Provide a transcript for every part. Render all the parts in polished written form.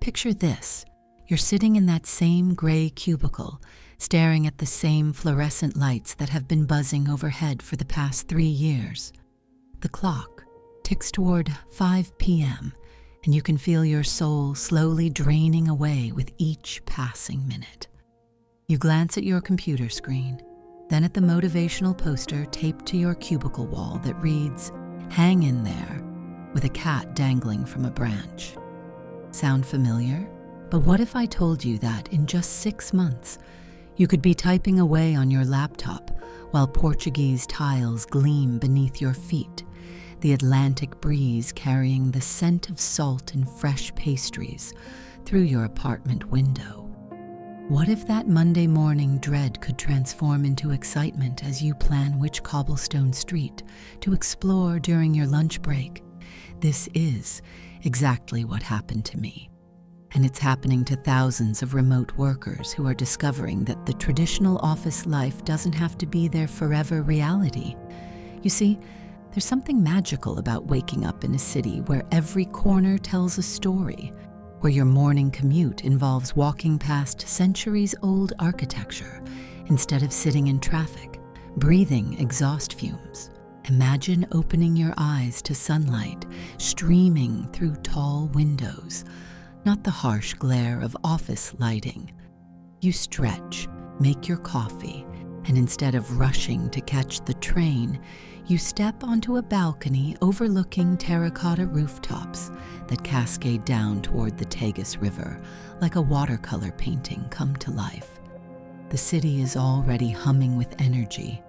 Picture this. You're sitting in that same gray cubicle, staring at the same fluorescent lights that have been buzzing overhead for the past 3 years. The clock ticks toward 5 p.m., and you can feel your soul slowly draining away with each passing minute. You glance at your computer screen, then at the motivational poster taped to your cubicle wall that reads, "Hang in there," with a cat dangling from a branch. Sound familiar? But what if I told you that in just 6 months, you could be typing away on your laptop while Portuguese tiles gleam beneath your feet, the Atlantic breeze carrying the scent of salt and fresh pastries through your apartment window? What if that Monday morning dread could transform into excitement as you plan which cobblestone street to explore during your lunch break? This is exactly what happened to me. And it's happening to thousands of remote workers who are discovering that the traditional office life doesn't have to be their forever reality. You see, there's something magical about waking up in a city where every corner tells a story, where your morning commute involves walking past centuries-old architecture instead of sitting in traffic, breathing exhaust fumes. Imagine opening your eyes to sunlight streaming through tall windows, not the harsh glare of office lighting. You stretch, make your coffee, and instead of rushing to catch the train, you step onto a balcony overlooking terracotta rooftops that cascade down toward the Tagus River like a watercolor painting come to life. The city is already humming with energy,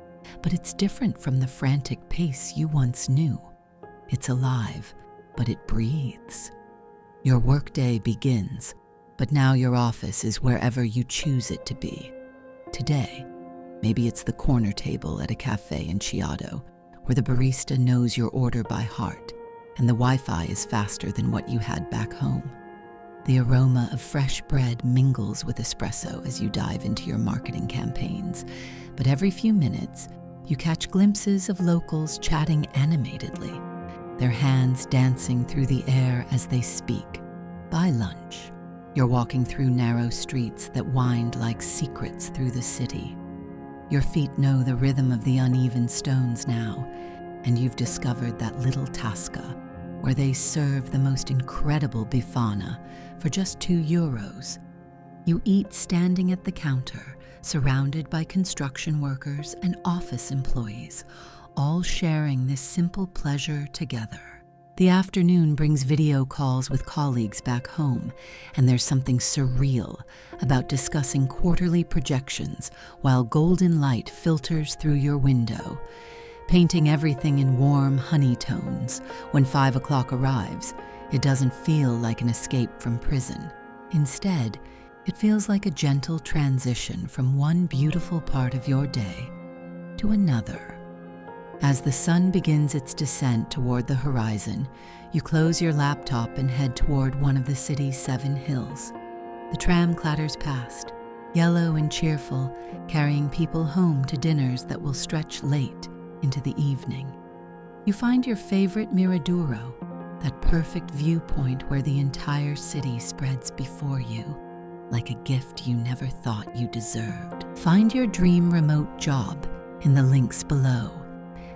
but it's different from the frantic pace you once knew. It's alive, but it breathes. Your workday begins, but now your office is wherever you choose it to be. Today, maybe it's the corner table at a cafe in Chiado, where the barista knows your order by heart, and the Wi-Fi is faster than what you had back home. The aroma of fresh bread mingles with espresso as you dive into your marketing campaigns, but every few minutes, you catch glimpses of locals chatting animatedly, their hands dancing through the air as they speak. By lunch, you're walking through narrow streets that wind like secrets through the city. Your feet know the rhythm of the uneven stones now, and you've discovered that little tasca where they serve the most incredible bifana for just €2. You eat standing at the counter, surrounded by construction workers and office employees, all sharing this simple pleasure together. The afternoon brings video calls with colleagues back home, and there's something surreal about discussing quarterly projections while golden light filters through your window, painting everything in warm honey tones. When 5 o'clock arrives, it doesn't feel like an escape from prison. Instead, it feels like a gentle transition from one beautiful part of your day to another. As the sun begins its descent toward the horizon, you close your laptop and head toward one of the city's 7 hills. The tram clatters past, yellow and cheerful, carrying people home to dinners that will stretch late into the evening. You find your favorite miraduro, that perfect viewpoint where the entire city spreads before you, like a gift you never thought you deserved. Find your dream remote job in the links below.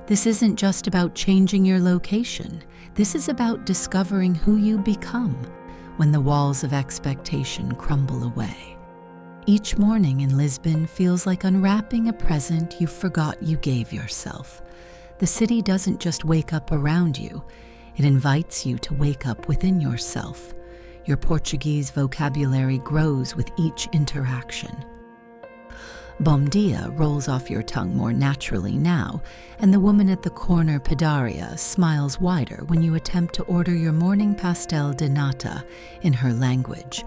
This isn't just about changing your location. This is about discovering who you become when the walls of expectation crumble away. Each morning in Lisbon feels like unwrapping a present you forgot you gave yourself. The city doesn't just wake up around you. It invites you to wake up within yourself. Your Portuguese vocabulary grows with each interaction. Bom dia rolls off your tongue more naturally now, and the woman at the corner padaria smiles wider when you attempt to order your morning pastel de nata in her language.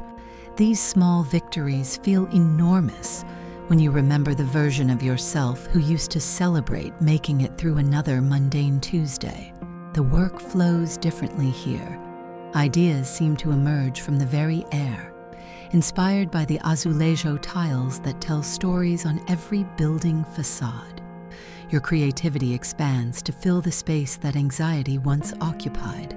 These small victories feel enormous when you remember the version of yourself who used to celebrate making it through another mundane Tuesday. The work flows differently here. Ideas seem to emerge from the very air, inspired by the azulejo tiles that tell stories on every building facade. Your creativity expands to fill the space that anxiety once occupied.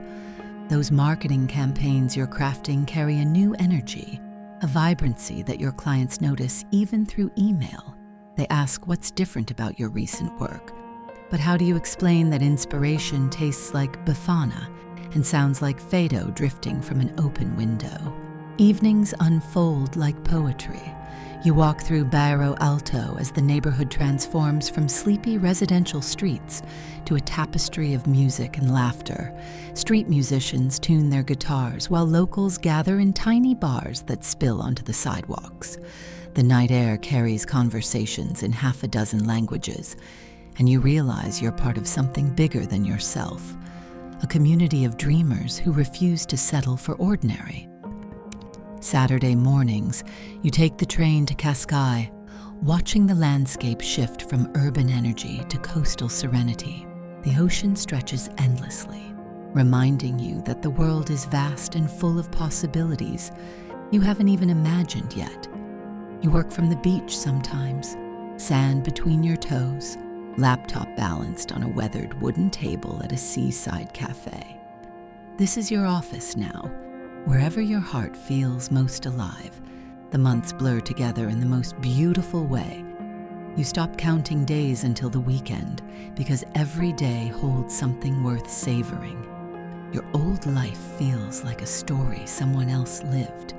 Those marketing campaigns you're crafting carry a new energy, a vibrancy that your clients notice even through email. They ask what's different about your recent work. But how do you explain that inspiration tastes like Befana and sounds like Fado drifting from an open window? Evenings unfold like poetry. You walk through Bairro Alto as the neighborhood transforms from sleepy residential streets to a tapestry of music and laughter. Street musicians tune their guitars while locals gather in tiny bars that spill onto the sidewalks. The night air carries conversations in half a dozen languages, and you realize you're part of something bigger than yourself, a community of dreamers who refuse to settle for ordinary. Saturday mornings, you take the train to Cascais, watching the landscape shift from urban energy to coastal serenity. The ocean stretches endlessly, reminding you that the world is vast and full of possibilities you haven't even imagined yet. You work from the beach sometimes, sand between your toes, laptop balanced on a weathered wooden table at a seaside cafe. This is your office now. Wherever your heart feels most alive, the months blur together in the most beautiful way. You stop counting days until the weekend because every day holds something worth savoring. Your old life feels like a story someone else lived,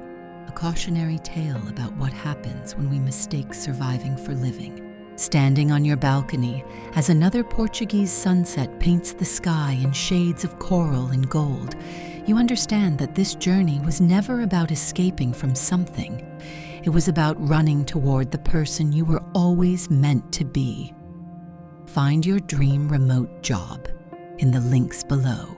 a cautionary tale about what happens when we mistake surviving for living. Standing on your balcony as another Portuguese sunset paints the sky in shades of coral and gold, you understand that this journey was never about escaping from something. It was about running toward the person you were always meant to be. Find your dream remote job in the links below.